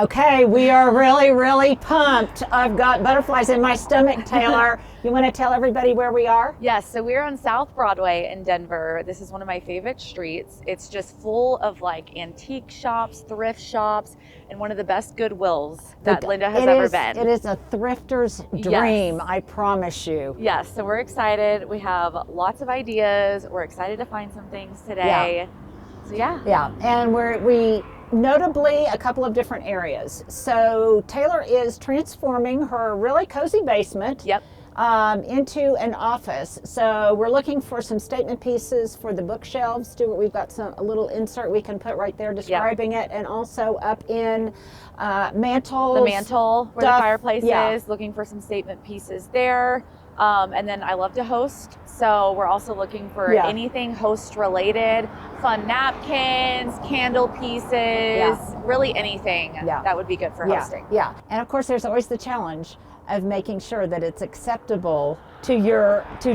Okay, we are really, really pumped. I've got butterflies in my stomach, Taylor. You want to tell everybody where we are? Yes, so we're on South Broadway in Denver. This is one of my favorite streets. It's just full of like antique shops, thrift shops, and one of the best Goodwills that Linda has ever been. It is a thrifter's dream, Yes. I promise you. Yes, so we're excited. We have lots of ideas. We're excited to find some things today. So Yeah, and we notably a couple of different areas. So Taylor is transforming her really cozy basement into an office. So we're looking for some statement pieces for the bookshelves. We've got a little insert we can put right there describing it, and also up in mantles. The mantle where the fireplace is, looking for some statement pieces there. And then I love to host, so we're also looking for anything host related, fun napkins, candle pieces, really anything that would be good for hosting. Yeah, and of course there's always the challenge of making sure that it's acceptable to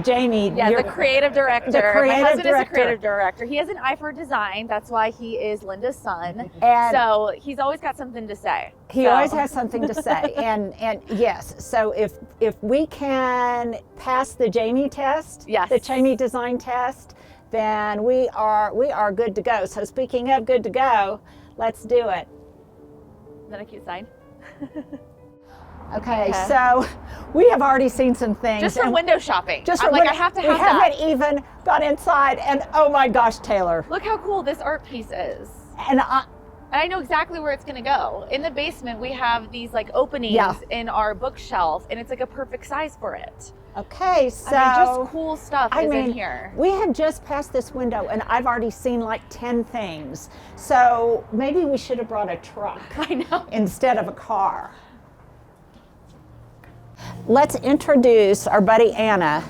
Jamie. Yeah, the creative director. My husband is a creative director. He has an eye for design. That's why he is Linda's son. And so he's always got something to say. He always has something to say. And yes, so if we can pass the Jamie test, the Jamie design test, then we are good to go. So speaking of good to go, let's do it. Is that a cute sign? Okay, so we have already seen some things. Just from window shopping. I have to have that. We haven't even got inside, and oh my gosh, Taylor. Look how cool this art piece is. And I know exactly where it's going to go. In the basement, we have these like openings in our bookshelf, and it's like a perfect size for it. Okay, so just cool stuff is in here. We have just passed this window, and I've already seen like 10 things. So maybe we should have brought a truck instead of a car. Let's introduce our buddy Anna.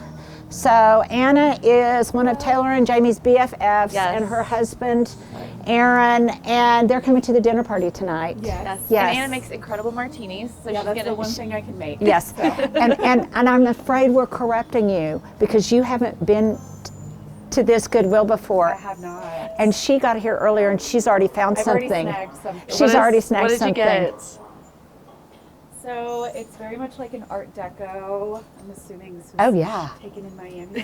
So Anna is one of Taylor and Jamie's BFFs, and her husband Aaron, and they're coming to the dinner party tonight. Yes. And Anna makes incredible martinis, so she's that's the one thing I can make. Yes. and I'm afraid we're corrupting you because you haven't been to this Goodwill before. I have not. And she got here earlier and she's already found something. Already snagged something. She's already snagged something. What did you get? So it's very much like an Art Deco. I'm assuming this was taken in Miami.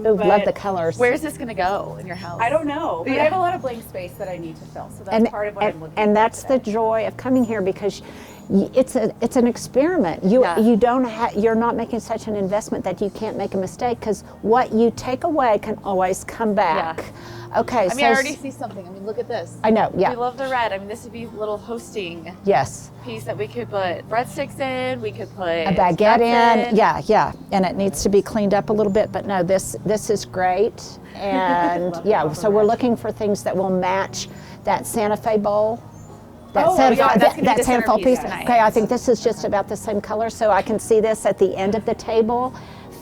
Love the colors. Where's this going to go in your house? I don't know. But I have a lot of blank space that I need to fill. So that's part of what I'm looking for. And that's the joy of coming here because it's an experiment. You're not making such an investment that you can't make a mistake because what you take away can always come back. Okay, I already see something. Look at this. I know, We love the red. This would be a little hosting piece that we could put breadsticks in. We could put a baguette in. Yeah. And it needs to be cleaned up a little bit, but no, this is great. And so we're looking for things that will match that Santa Fe bowl. That Santa Fe piece. Okay, I think this is just about the same color, so I can see this at the end of the table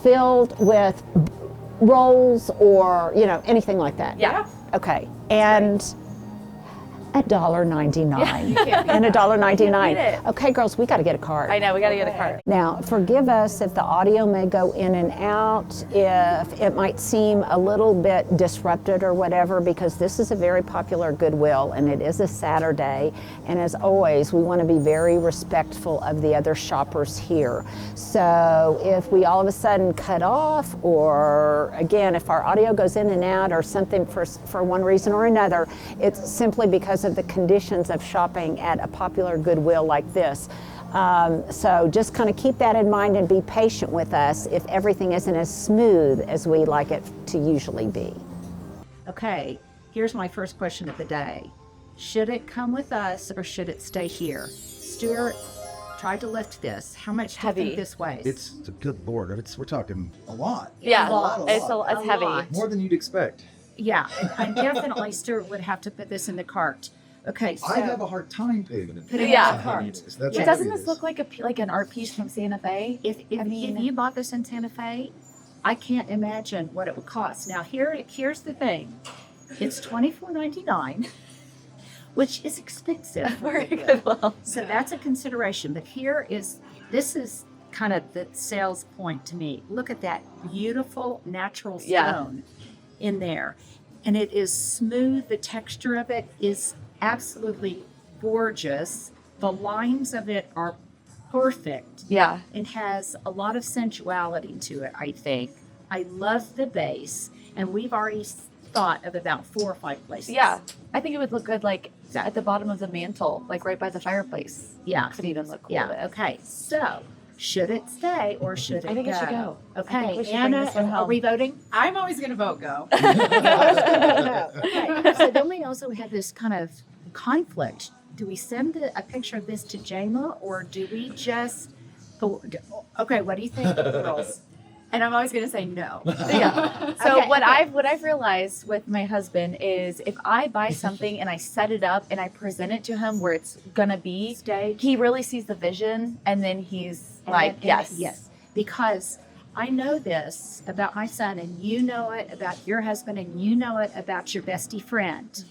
filled with rolls or anything like that. Okay, and $1.99 and $1.99. Okay, girls, we got to get a card. I know, we got to get a card. Now, forgive us if the audio may go in and out, if it might seem a little bit disrupted or whatever, because this is a very popular Goodwill and it is a Saturday. And as always, we want to be very respectful of the other shoppers here. So if we all of a sudden cut off, or again, if our audio goes in and out or something for one reason or another, it's simply because of the conditions of shopping at a popular Goodwill like this. So just kind of keep that in mind and be patient with us if everything isn't as smooth as we like it to usually be. Okay, here's my first question of the day. Should it come with us or should it stay here? Stuart tried to lift this. How much do you think this weighs? It's a good Lord. We're talking a lot. Yeah, a lot. It's heavy. Lot. More than you'd expect. Yeah, and definitely Stuart would have to put this in the cart. Okay, so I have a hard time putting it in the cart. Doesn't this look like an art piece from Santa Fe? If you bought this in Santa Fe, I can't imagine what it would cost. Now here's the thing. It's $24.99, which is expensive. Very good. Well, so that's a consideration. But this is kind of the sales point to me. Look at that beautiful natural stone in there. And it is smooth. The texture of it is absolutely gorgeous. The lines of it are perfect. Yeah. It has a lot of sensuality to it, I think. I love the base, and we've already thought of about 4 or 5 places. Yeah. I think it would look good like at the bottom of the mantle, like right by the fireplace. Yeah. Could even look cool. Yeah. Okay. So, should it stay or should it go? I think it should go. I think Okay. we should bring Anna, this one are home. we voting? I'm always going to vote go. Okay. So then we also have this kind of conflict. Do we send a picture of this to Jayla, or do we just go? Okay. What do you think, girls? And I'm always going to say no. Yeah. So Okay, what okay. I've realized with my husband is if I buy something and I set it up and I present it to him where it's gonna be, Stay. he really sees the vision and then he's And like, then- yes. yes. Because I know this about my son, and you know it about your husband, and you know it about your bestie friend.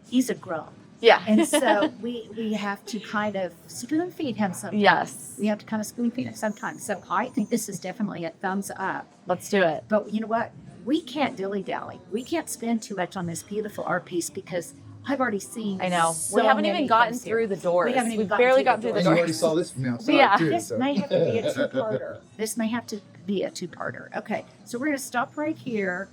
He's a grown. Yeah. And so we have to kind of spoon feed him sometimes. Yes. We have to kind of spoon feed him sometimes. So I think this is definitely a thumbs up. Let's do it. But you know what? We can't dilly-dally. We can't spend too much on this beautiful art piece because I've already seen I know. so we haven't many even gotten things here. through the doors. We haven't even We've gotten barely through gotten the through the And you already doors. saw this from outside Yeah. too. This So. may have to be a two-parter. This may have to be a two-parter. Okay, so we're gonna stop right here.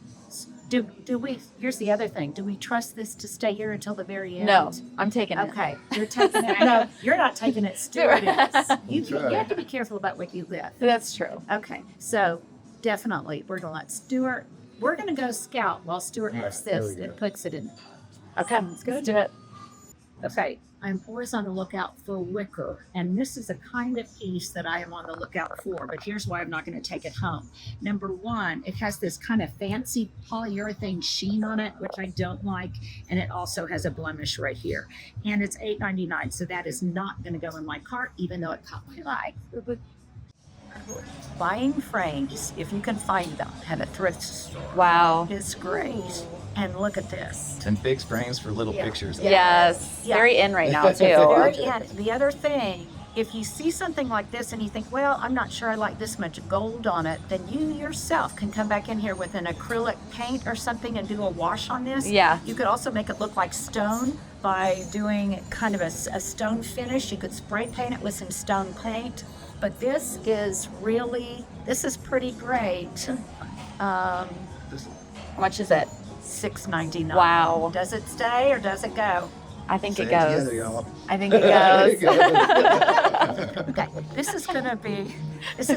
Do we? Here's the other thing. Do we trust this to stay here until the very end? No, I'm taking it. Okay, you're taking it. No, you're not taking it. Stuart is. You That's right. have to be careful about what you lift. That's true. Okay, so definitely we're gonna let Stuart. We're gonna go scout while Stuart All right, lifts there this we go. and puts it in. Okay, let's do it. Okay, I'm always on the lookout for wicker, and this is a kind of piece that I am on the lookout for, but here's why I'm not going to take it home. Number one, it has this kind of fancy polyurethane sheen on it, which I don't like, and it also has a blemish right here. And it's $8.99, so that is not going to go in my cart, even though it caught my eye. Buying frames, if you can find them at a thrift store, Wow. is great. And look at this. And big frames for little Yeah. pictures. Yes. Yeah. Very in right now too. Very end. The other thing, if you see something like this and you think, well, I'm not sure I like this much gold on it, then you yourself can come back in here with an acrylic paint or something and do a wash on this. Yeah. You could also make it look like stone by doing kind of a stone finish. You could spray paint it with some stone paint. But this is pretty great. How much is it? $6.99. Wow. Does it stay or does it go? I think Say it it goes. together, y'all. I think it goes. Okay, this is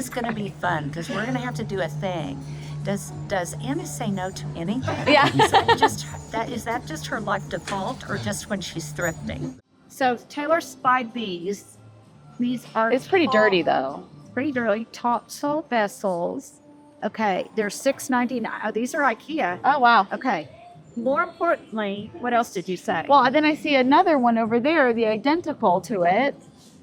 gonna be fun because we're gonna have to do a thing. Does Anna say no to anything? Yeah. Is that just her life default or just when she's thrifting? So Taylor spied these. These are It's pretty dirty though. pretty dirty top salt vessels. Okay, they're $6.99. Oh, these are IKEA. Oh wow. Okay. More importantly, what else did you say? Well, then I see another one over there, the identical to it,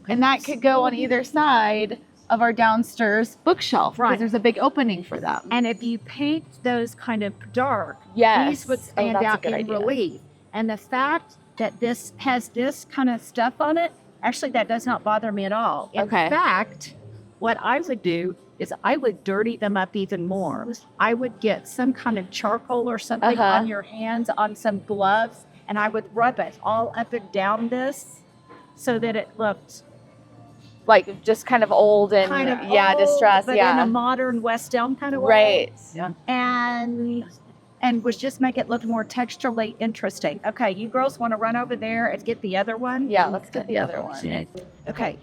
and that could go on either side of our downstairs bookshelf. Right. Because there's a big opening for them. And if you paint those kind of dark, Yes. these would Oh, stand that's a out good in idea. relief. And the fact that this has this kind of stuff on it, actually, that does not bother me at all. In Okay. fact, what I would do is I would dirty them up even more. I would get some kind of charcoal or something Uh-huh. on your hands, on some gloves, and I would rub it all up and down this so that it looked Like just kind of old and kind of yeah, old, distressed. but Yeah. in a modern West Elm kind of way. Right. And was just make it look more texturally interesting. Okay, you girls want to run over there and get the other one? Yeah, let's get the other one. Okay.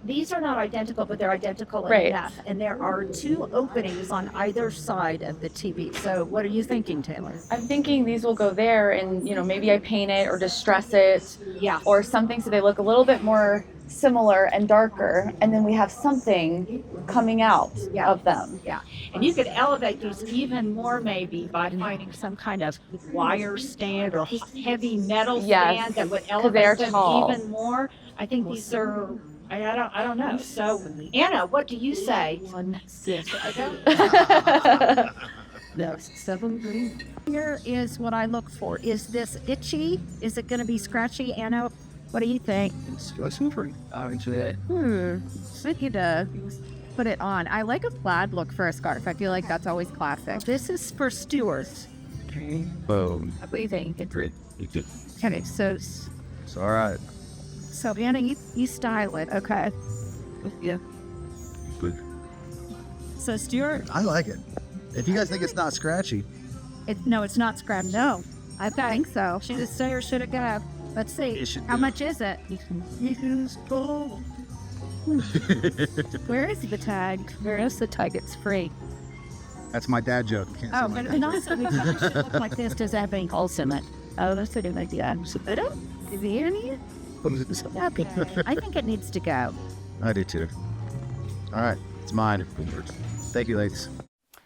These are not identical, but they're identical Right. enough. And there are 2 openings on either side of the TV. So what are you thinking, Taylor? I'm thinking these will go there and, maybe I paint it or distress it Yeah. or something so they look a little bit more similar and darker. And then we have something coming out Yeah. of them. Yeah. And you could elevate these even more maybe by finding some kind of wire stand or heavy metal Yes, stand that would 'cause they are elevate them tall. even more. I think these are, I don't know. So Anna, what do you say? Here is what I look for. Is this itchy? Is it going to be scratchy? Anna, what do you think? Let's super. You to put it on. I like a plaid look for a scarf. I feel like that's always classic. This is for Stuart. Boom. What do you think? Great. Okay, so It's all right. So, Anna, you style it, okay? Yeah. But So, Stuart, I like it. If you guys think it's not scratchy, no, it's not scrap. No, I think so. Should it stay or should it go? Let's see. It should How go. much is it? Where is the tag? Where is the tag? It's free. that's my dad joke. Can't say Oh, my but dad it also should look like this. Does that have any holes in it? Oh, that's a good idea. Is he in here? joke. Okay. I think it needs to go. I do too. All right, it's mine. Thank you, ladies.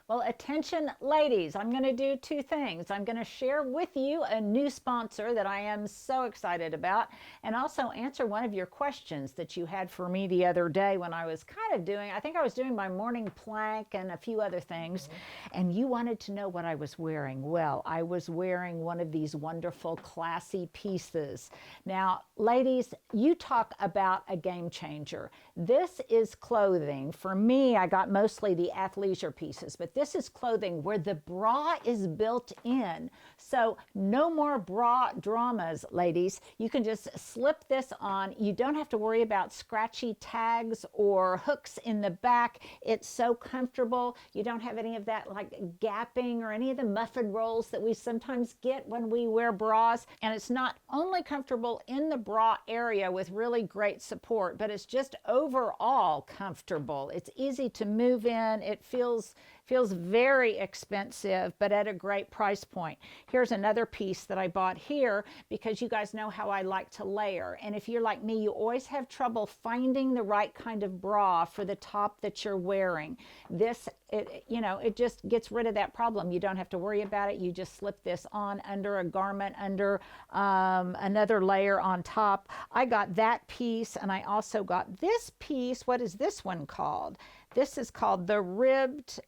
Well, attention ladies, I'm going to do two things. I'm going to share with you a new sponsor that I am so excited about, and also answer one of your questions that you had for me the other day when I was I think I was doing my morning plank and a few other things, and you wanted to know what I was wearing. Well, I was wearing one of these wonderful classy pieces. Now, ladies, you talk about a game changer. This is clothing. For me, I got mostly the athleisure pieces, but this is clothing where the bra is built in. So no more bra dramas, ladies. You can just slip this on. You don't have to worry about scratchy tags or hooks in the back. It's so comfortable. You don't have any of that like gapping or any of the muffin rolls that we sometimes get when we wear bras. And it's not only comfortable in the bra area with really great support, but it's just overall comfortable. It's easy to move in. It feels very expensive, but at a great price point. Here's another piece that I bought here because you guys know how I like to layer. And if you're like me, you always have trouble finding the right kind of bra for the top that you're wearing. This, it just gets rid of that problem. You don't have to worry about it. You just slip this on under a garment, under another layer on top. I got that piece, and I also got this piece. What is this one called? This is called the ribbed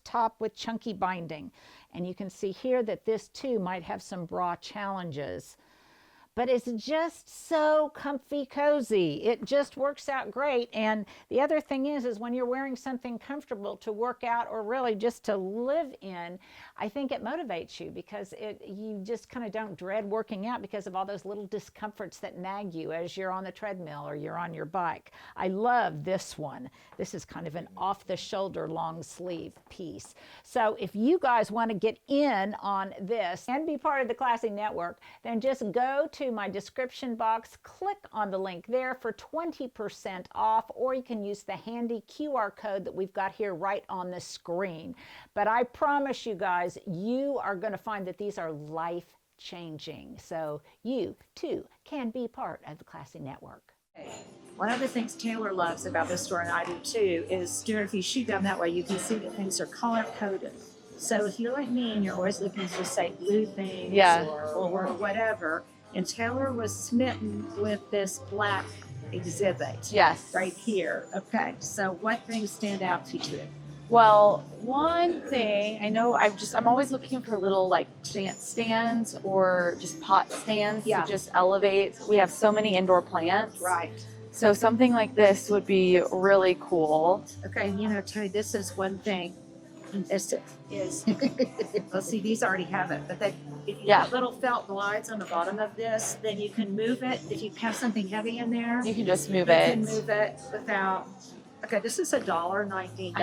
top with chunky binding. And you can see here that this too might have some bra challenges. But it's just so comfy cozy. It just works out great. And the other thing is when you're wearing something comfortable to work out or really just to live in, I think it motivates you because you just kind of don't dread working out because of all those little discomforts that nag you as you're on the treadmill or you're on your bike. I love this one. This is kind of an off-the-shoulder long sleeve piece. So if you guys want to get in on this and be part of the Classy Network, then just go to my description box, click on the link there for 20% off, or you can use the handy QR code that we've got here right on the screen. But I promise you guys, you are going to find that these are life-changing. So you too can be part of the Classy Network. One of the things Taylor loves about this store, and I do too, is Stuart, if you shoot down that way, you can see that things are color-coded. So if you're like me and you're always looking for, say, blue things or whatever, and Taylor was smitten with this black exhibit. Yes. Right here. Okay. So what things stand out to you? Well, one thing I know, I'm always looking for little like plant stands or just pot stands to just elevate. We have so many indoor plants. Right. So something like this would be really cool. Okay. Terry, this is one thing. This is, well, see, these already have it, but if you have little felt glides on the bottom of this, then you can move it. If you have something heavy in there, You can just move it. You can move it without. Okay, this is $1.99.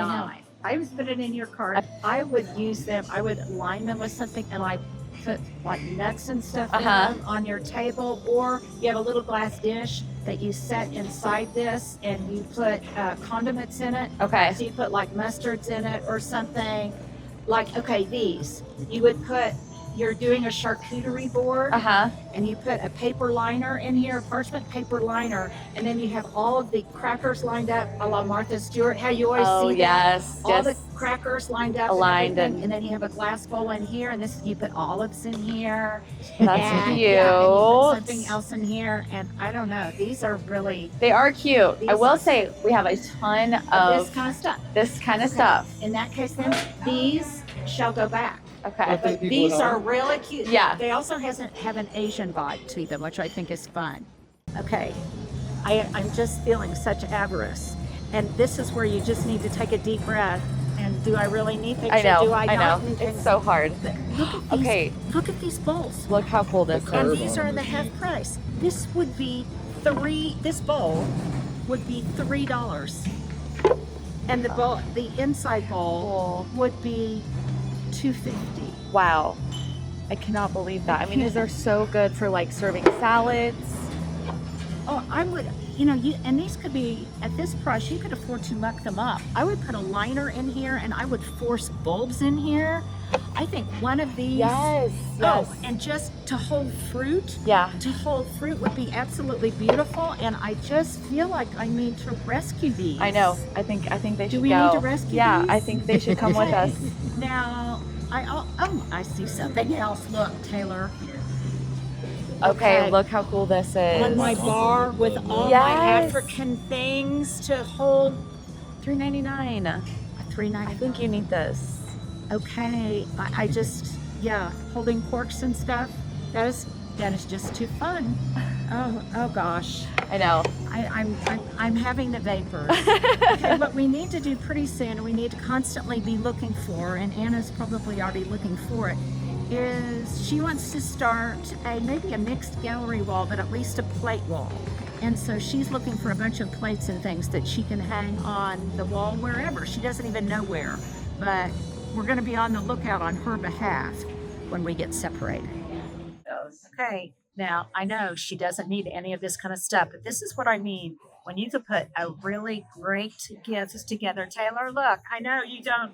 I would put it in your cart. I would use them. I would line them with something, and I put like nuts and stuff in them on your table, or you have a little glass dish that you set inside this, and you put condiments in it. Okay. So you put like mustards in it or something. Like, okay, these you would put. You're doing a charcuterie board, and you put a paper liner in here, a parchment paper liner, and then you have all of the crackers lined up, a la Martha Stewart. How you always see that. All the crackers lined up, aligned, and then you have a glass bowl in here, and this you put olives in here. That's cute. Yeah, and you put something else in here, and I don't know. These are really. They are cute. I will say we have a ton of this kind of stuff. In that case, then these shall go back. Okay. But these are really cute. Yeah. They also have an Asian vibe to them, which I think is fun. Okay. I'm just feeling such avarice. And this is where you just need to take a deep breath. And do I really need things? I know. Or do I not know. need things? It's so hard. Look at these, Look at these bowls. Look how cool this is. And these are in the half price. this would be this bowl would be $3. And the bowl, the inside bowl would be $2.50. Wow. I cannot believe that. I mean, these are so good for like serving salads. Oh, I would, you know, and these could be, at this price, you could afford to muck them up. I would put a liner in here and I would force bulbs in here. I think one of these. Yes. Oh, and just to hold fruit. Yeah. To hold fruit would be absolutely beautiful. And I just feel like I need to rescue these. I know. I think they should go. Do we need to rescue Yeah, these? I think they should come with us. Now, I see something else. Look, Taylor. Okay, look how cool this is. On my bar with all my African things to hold. $3.99. $3.99. I think you need this. Okay, I just, yeah, holding corks and stuff. That is just too fun. Oh gosh. I know. I'm having the vapors. Okay, what we need to do pretty soon, we need to constantly be looking for, and Anna's probably already looking for it, is she wants to start maybe a mixed gallery wall, but at least a plate wall. And so she's looking for a bunch of plates and things that she can hang on the wall wherever. She doesn't even know where, but we're going to be on the lookout on her behalf when we get separated. Okay, now I know she doesn't need any of this kind of stuff, but this is what I mean. When you could put a really great gift together. Taylor, look, I know you don't.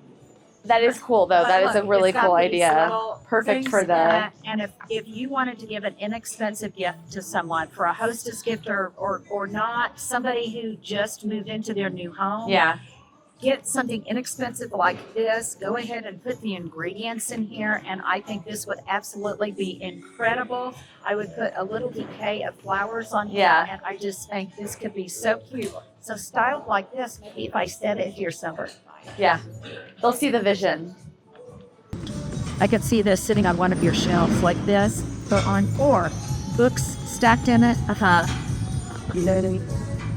That is cool though. That is a really cool idea. Perfect for the. And if you wanted to give an inexpensive gift to someone for a hostess gift or not, somebody who just moved into their new home. Yeah. Get something inexpensive like this. Go ahead and put the ingredients in here, and I think this would absolutely be incredible. I would put a little bouquet of flowers on here, and I just think this could be so cute. So styled like this, maybe if I set it here somewhere. Yeah, they'll see the vision. I could see this sitting on one of your shelves like this, but on 4 books stacked in it.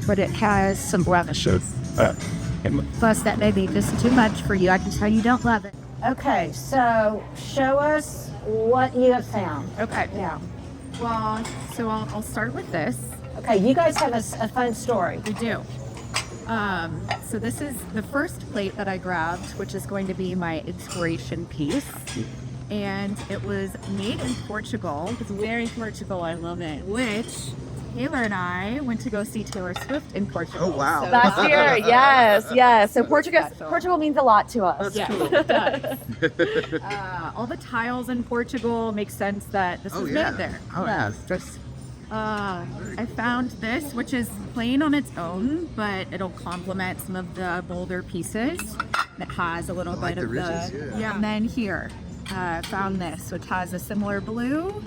But it has some blemishes. Plus, that may be just too much for you. I can tell you don't love it. Okay, so show us what you have found. Okay. Yeah. Well, so I'll start with this. Okay, you guys have a fun story. We do. So this is the first plate that I grabbed, which is going to be my inspiration piece. And it was made in Portugal. It's very Portugal. I love it. Which Taylor and I went to go see Taylor Swift in Portugal. Oh, wow. So Last year, yes. So Portugal means a lot to us. yeah, it does. All the tiles in Portugal make sense that this was made there. Oh, yeah. Just, I found this, which is plain on its own, but it'll complement some of the bolder pieces. It has a little bit the of ridges, yeah. And then here, found this, which has a similar blue.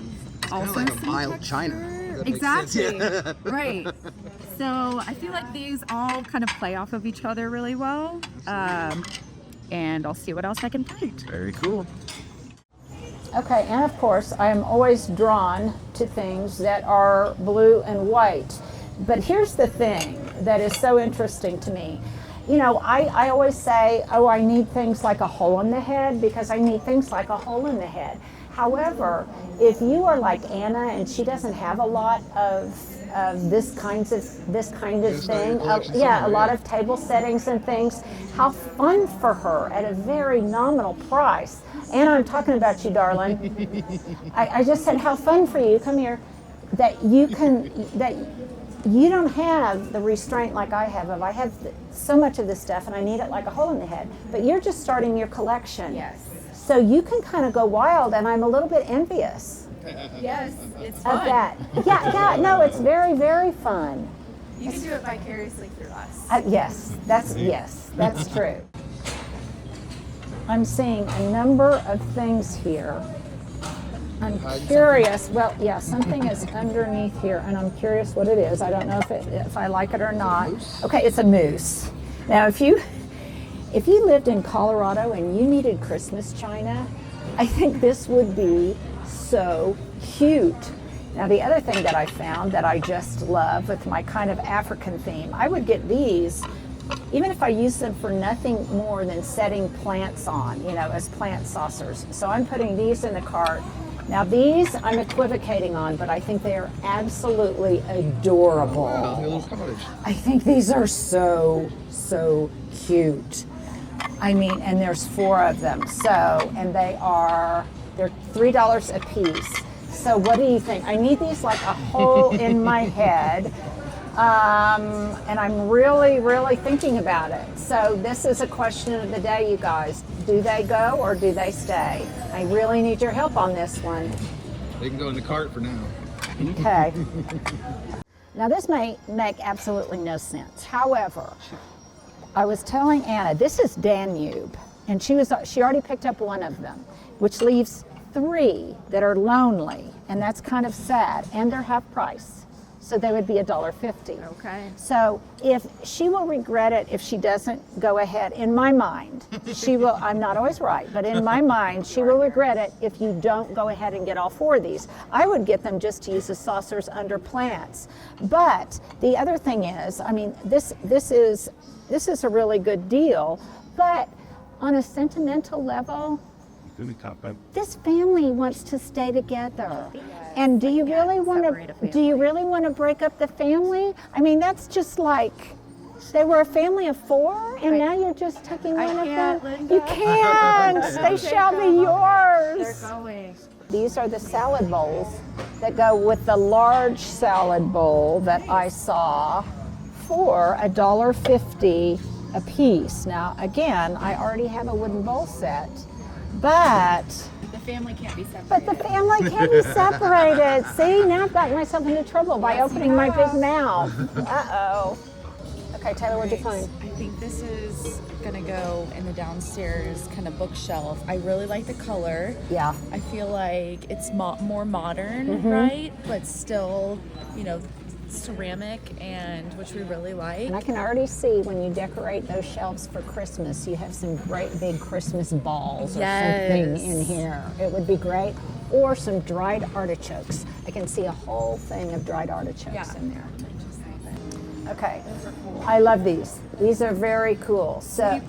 Also Kind of like a some mild texture. china. That makes sense, Exactly. yeah. Right. So I feel like these all kind of play off of each other really well. And I'll see what else I can find. Very cool. Okay, and of course, I am always drawn to things that are blue and white. But here's the thing that is so interesting to me. You know, I always say, oh, I need things like a hole in the head because I need things like a hole in the head. However, if you are like Anna and she doesn't have a lot of this kind of thing, a lot of table settings and things, how fun for her at a very nominal price. Anna, I'm talking about you, darling. I just said how fun for you. Come here. That you don't have the restraint like I have of I have so much of this stuff and I need it like a hole in the head. But you're just starting your collection. Yes. So you can kind of go wild, and I'm a little bit envious Yes, it's of fun. that. Yeah, no, it's very, very fun. You can do it vicariously through us. Yes, that's true. I'm seeing a number of things here. I'm curious. Well, yeah, something is underneath here, and I'm curious what it is. I don't know if I like it or not. Okay, it's a moose. Now, if you lived in Colorado and you needed Christmas china, I think this would be so cute. Now, the other thing that I found that I just love with my kind of African theme, I would get these even if I use them for nothing more than setting plants on, as plant saucers. So I'm putting these in the cart, Now these I'm equivocating on, but I think they are absolutely adorable. Wow, little cottage. I think these are so cute. I mean, and there's 4 of them. So, and they're $3 a piece. So what do you think? I need these like a hole in my head. And I'm really thinking about it. So this is a question of the day, you guys. Do they go or do they stay? I really need your help on this one. They can go in the cart for now. Okay. Now this may make absolutely no sense. However, I was telling Anna, this is Danube, and she already picked up one of them, which leaves 3 that are lonely, and that's kind of sad, and they're half price. So they would be $1.50. Okay. So if she will regret it if she doesn't go ahead, in my mind, she will, I'm not always right, but in my mind, she will regret it if you don't go ahead and get all 4 of these. I would get them just to use as saucers under plants. But the other thing is, I mean, this is a really good deal, but on a sentimental level, this family wants to stay together. And do you really want to break up the family? I mean, that's just like, they were a family of 4 and now you're just taking one of them. Linda. You can't. They shall be yours. They're going. These are the salad bowls that go with the large salad bowl that I saw for $1.50 a piece. Now, again, I already have a wooden bowl set, but The family can't be separated. the family can be separated. See, now I've gotten myself into trouble by opening my big mouth. Uh-oh. Okay, Taylor, what'd you find? I think this is gonna go in the downstairs kind of bookshelf. I really like the color. Yeah. I feel like it's more modern, right? But still, ceramic, and which we really like. And I can already see when you decorate those shelves for Christmas, you have some great big Christmas balls or something in here. It would be great. Or some dried artichokes. I can see a whole thing of dried artichokes in there. Okay, I love these. These are very cool. So,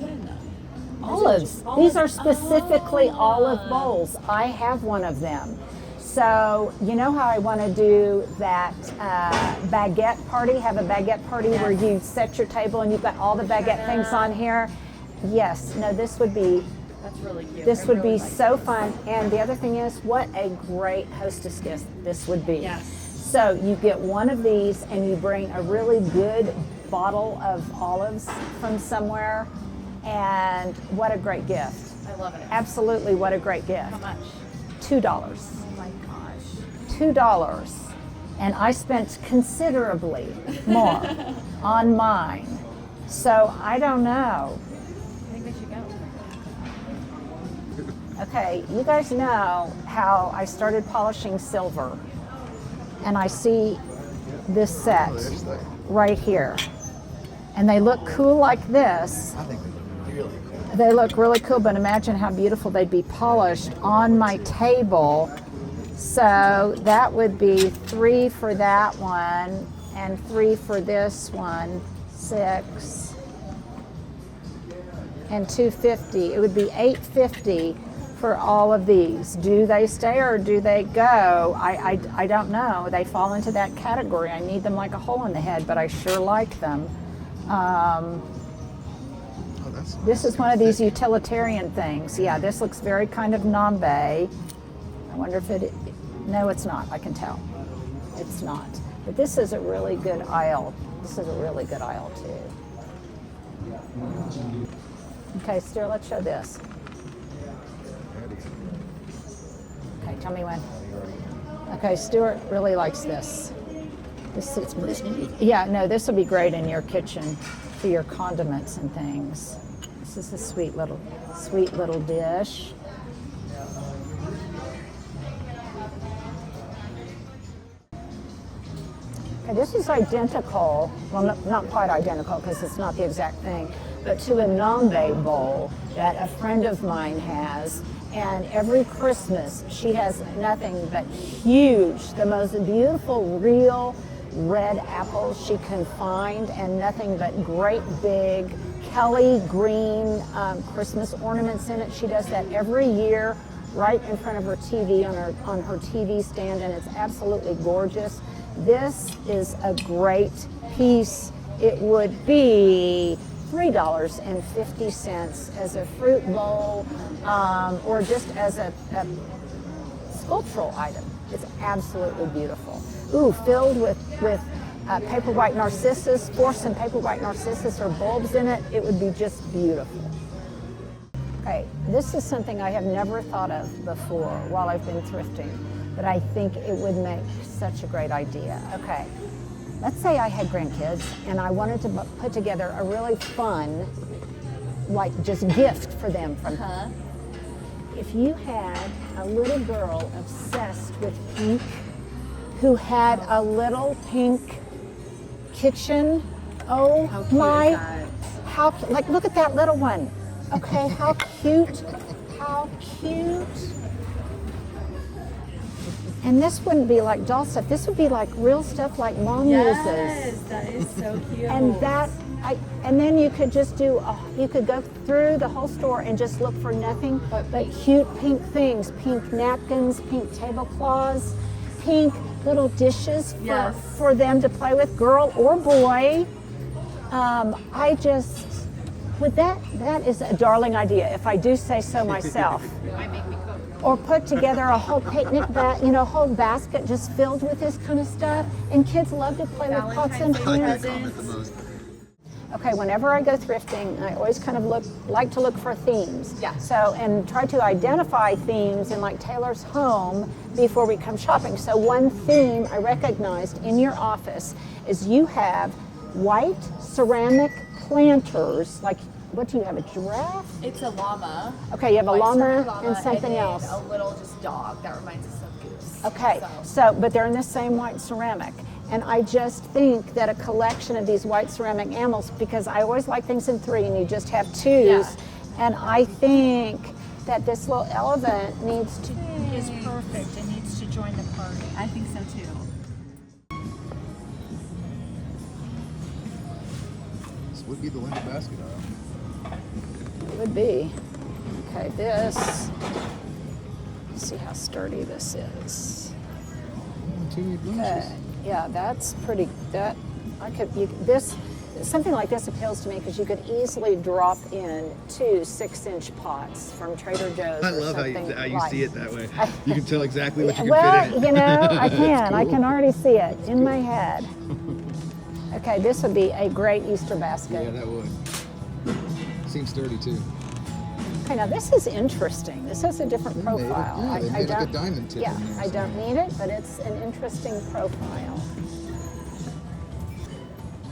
olives. These are specifically olive bowls. I have one of them. So, you know how I want to do that baguette party? Have a baguette party where you set your table and you've got all the baguette things on here? Yes. No, this would be That's really cute. This would be so fun. And the other thing is, what a great hostess gift this would be. Yes. So you get one of these and you bring a really good bottle of olives from somewhere. And what a great gift. I love it. Absolutely, what a great gift. How much? $2. Oh my gosh. $2. And I spent considerably more on mine. So I don't know. I think we should go. Okay, you guys know how I started polishing silver, and I see this set right here, and they look cool like this. I think they look really cool. They look really cool, but imagine how beautiful they'd be polished on my table. So that would be 3 for that one and 3 for this one, 6 and $2.50. It would be $8.50 for all of these. Do they stay or do they go? I don't know. They fall into that category. I need them like a hole in the head, but I sure like them. This is one of these utilitarian things. Yeah, this looks very kind of Nambe. I wonder if it, no, it's not. I can tell. It's not. But this is a really good aisle. This is a really good aisle too. Okay, Stuart, let's show this. Okay, tell me when. Okay, Stuart really likes this. Yeah, no, this will be great in your kitchen for your condiments and things. This is a sweet little dish. Okay, this is identical, well, not quite identical because it's not the exact thing, but to a Nambe bowl that a friend of mine has. And every Christmas, she has nothing but huge, the most beautiful, real red apples she can find, and nothing but great big Kelly green Christmas ornaments in it. She does that every year right in front of her TV on her TV stand, and it's absolutely gorgeous. This is a great piece. It would be $3.50 as a fruit bowl, or just as a sculptural item. It's absolutely beautiful. Ooh, filled with paper white narcissus, force some paper white narcissus or bulbs in it. It would be just beautiful. Okay, this is something I have never thought of before while I've been thrifting, but I think it would make such a great idea. Okay, let's say I had grandkids and I wanted to put together a really fun, like just gift for them from If you had a little girl obsessed with pink who had a little pink kitchen, oh my, how, like look at that little one. Okay, how cute, how cute. And this wouldn't be like doll stuff, this would be like real stuff like mom uses. Yes, that is so cute. And and then you could just do, you could go through the whole store and just look for nothing but cute pink things, pink napkins, pink tablecloths, pink little dishes for them to play with, girl or boy. That is a darling idea, if I do say so myself. Or put together a whole picnic whole basket just filled with this kind of stuff. And kids love to play with pots and pans. Okay, whenever I go thrifting, I always kind of like to look for themes. Yeah. So, and try to identify themes in like Taylor's home before we come shopping. So one theme I recognized in your office is you have white ceramic planters, like, what do you have, a giraffe? It's a llama. Okay, you have a llama and something then else. A little just dog that reminds us of Goose. Okay, but they're in the same white ceramic. And I just think that a collection of these white ceramic animals, because I always like things in 3 and you just have 2s, and I think that this little elephant needs to... Is perfect and needs to join the party. I think so too. This would be the Linda basket aisle. It would be. Okay, this, let's see how sturdy this is. Okay, yeah, that's pretty, something like this appeals to me because you could easily drop in 2 6-inch pots from Trader Joe's. I or love something how you like. see it that way. You can tell exactly what you can Well, fit in. you know, I can. I cool. can already see it in my head. Okay, this would be a great Easter basket. Yeah, that would. Seems sturdy too. Okay, now this is interesting. This has a different profile. They made like a diamond tip Yeah, in there. I don't need it, but it's an interesting profile.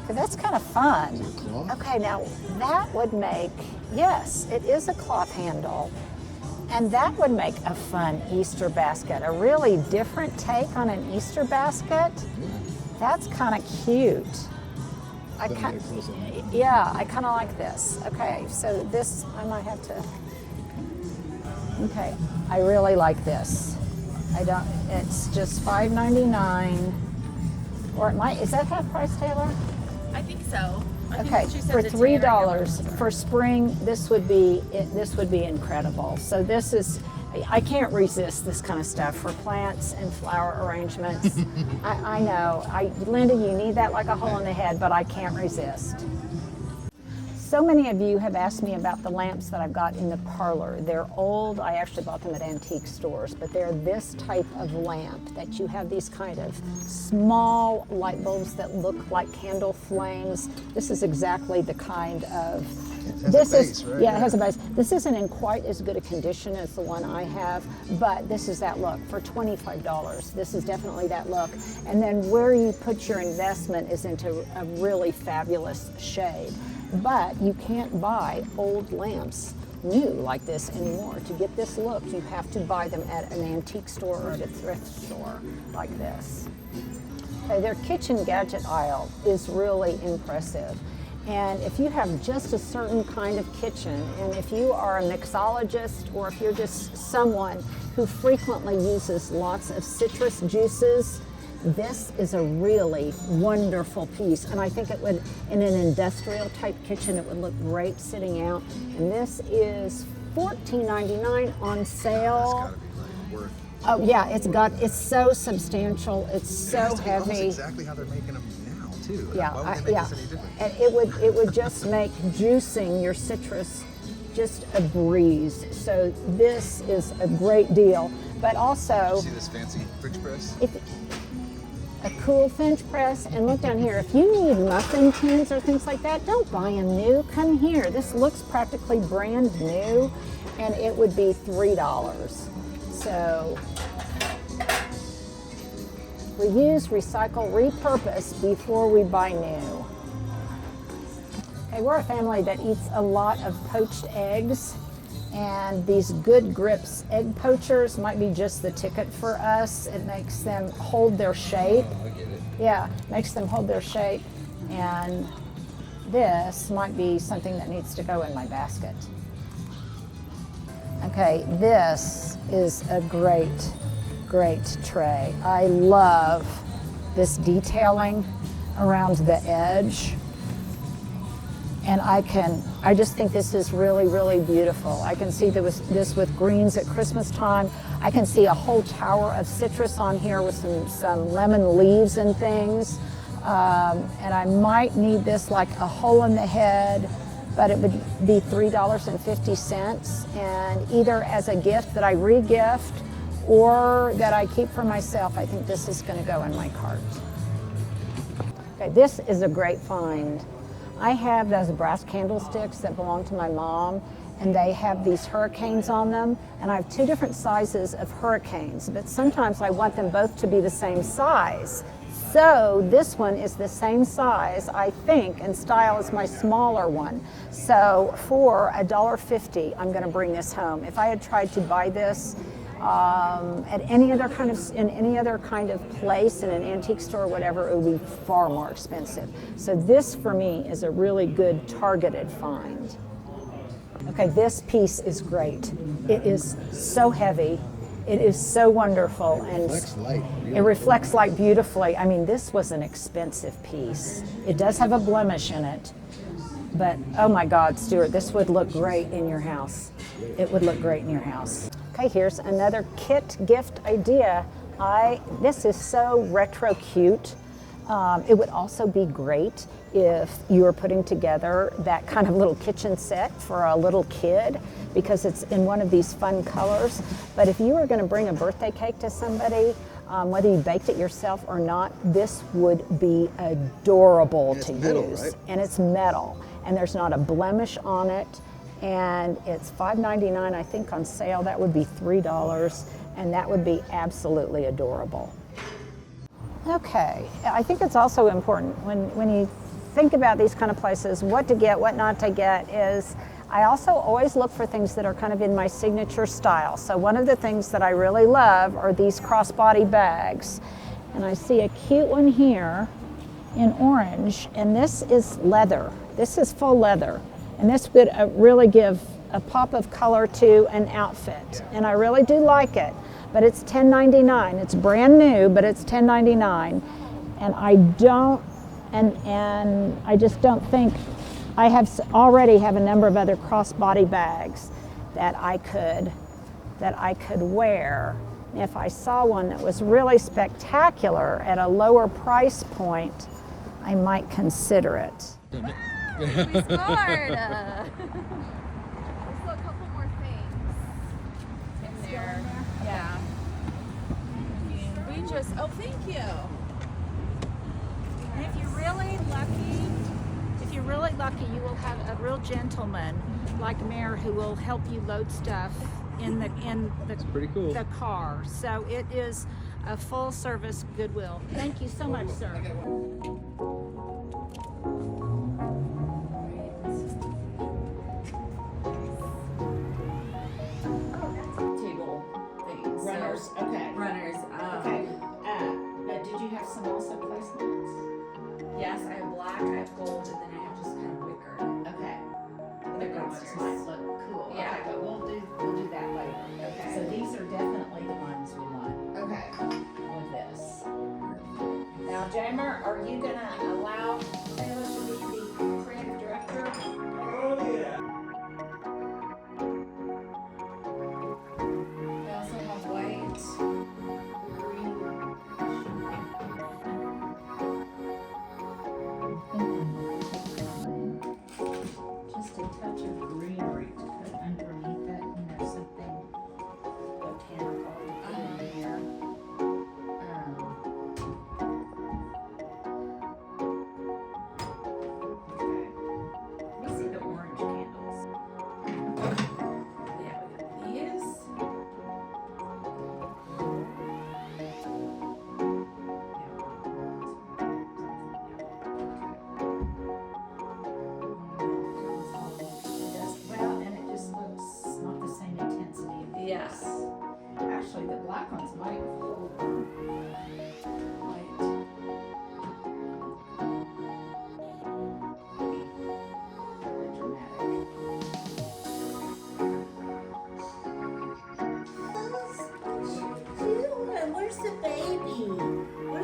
Okay, that's kind of fun. Cloth? Okay, now that would make, yes, it is a cloth handle. And that would make a fun Easter basket, a really different take on an Easter basket. That's kind of cute. I kind of like this. Okay, so this, I might have to, okay, I really like this. It's just $5.99, or it might, is that half price, Taylor? I think so. Okay, for $3 for spring, this would be incredible. So this is, I can't resist this kind of stuff for plants and flower arrangements. I know, Linda, you need that like a hole in the head, but I can't resist. So many of you have asked me about the lamps that I've got in the parlor. They're old. I actually bought them at antique stores, but they're this type of lamp that you have these kind of small light bulbs that look like candle flames. This is exactly the kind of... It has a base, right? Yeah, it has a base. This isn't in quite as good a condition as the one I have, but this is that look for $25. This is definitely that look. And then where you put your investment is into a really fabulous shade. But you can't buy old lamps new like this anymore. To get this look, you have to buy them at an antique store or at a thrift store like this. Okay, their kitchen gadget aisle is really impressive. And if you have just a certain kind of kitchen, and if you are a mixologist or if you're just someone who frequently uses lots of citrus juices, this is a really wonderful piece. And I think it would, in an industrial type kitchen, it would look great sitting out. And this is $14.99 on That's sale. gotta be like worth. Oh yeah, it's so substantial. It's so It has to be almost heavy. exactly how they're making them now too. Yeah, Why would they make yeah. this any different? And it would just make juicing your citrus just a breeze. So this is a great deal. But also, See this fancy French press? if a cool French press, and look down here, if you need muffin tins or things like that, don't buy them new. Come here. This looks practically brand new, and it would be $3. So reuse, recycle, repurpose before we buy new. Okay, we're a family that eats a lot of poached eggs, and these Good Grips egg poachers might be just the ticket for us. It makes them hold their shape. I get it. Yeah, makes them hold their shape, and this might be something that needs to go in my basket. Okay, this is a great tray. I love this detailing around the edge. And I just think this is really beautiful. I can see this with greens at Christmas time. I can see a whole tower of citrus on here with some lemon leaves and things. And I might need this like a hole in the head, but it would be $3.50. And either as a gift that I re-gift or that I keep for myself, I think this is gonna go in my cart. Okay, this is a great find. I have those brass candlesticks that belong to my mom, and they have these hurricanes on them, and I have two different sizes of hurricanes, but sometimes I want them both to be the same size. So this one is the same size, I think, and style as my smaller one. So for $1.50, I'm gonna bring this home. If I had tried to buy this at any other kind of place, in an antique store or whatever, it would be far more expensive. So this for me is a really good targeted find. Okay, this piece is great. It is so heavy. It is so wonderful, and Reflects light. it reflects light beautifully. I mean, this was an expensive piece. It does have a blemish in it, but oh my God, Stuart, this would look great in your house. It would look great in your house. Okay, here's another kit gift idea. This is so retro cute. It would also be great if you were putting together that kind of little kitchen set for a little kid, because it's in one of these fun colors. But if you were going to bring a birthday cake to somebody, whether you baked it yourself or not, this would be adorable to metal, use. right? And it's metal, and there's not a blemish on it. And it's $5.99, I think, on sale. That would be $3, and that would be absolutely adorable. Okay, I think it's also important when you think about these kind of places, what to get, what not to get, is I also always look for things that are kind of in my signature style. So one of the things that I really love are these crossbody bags. And I see a cute one here in orange, and this is leather. This is full leather. And this would really give a pop of color to an outfit. And I really do like it, but it's $10.99. It's brand new, but it's $10.99. And I just don't think, I already have a number of other crossbody bags that I could wear. If I saw one that was really spectacular at a lower price point, I might consider it. We scored! There's still a couple more things in there. Yeah. We just, oh, thank you. And if you're really lucky, you will have a real gentleman like Mayor who will help you load stuff in the Pretty cool. the car. So it is a full service Goodwill. Thank you so much, sir. Table things. Runners, So, okay. runners. Okay. Did you have some also placements? Yes, I have black, I have gold, and then I have just kind of wicker. Okay. The Wicker ones ones. might look cool. Yeah. Okay, but we'll do that later. Okay. So these are definitely the ones we want Okay. with this. Now, Jamer, are you gonna allow Taylor to be the creative director? Oh, yeah.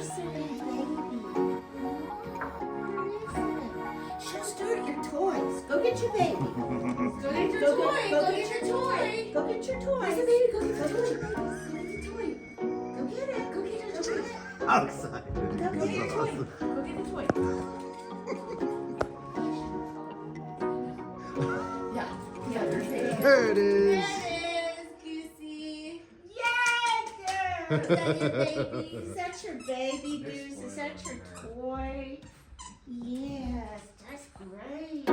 silly baby. Show Stuart your toys. Go get your baby. Go get your toy. Go get your toy. Go get your toys. Where's the baby? Go get your toy. Go get it. Go get your toy. I'm excited. Go get your toy. Go get the toy. Yeah, there's it. There it is. There it is, Goosey. Yay, girl! Is that your baby? Is that your baby, Goose? Is that your toy? Yes, that's great.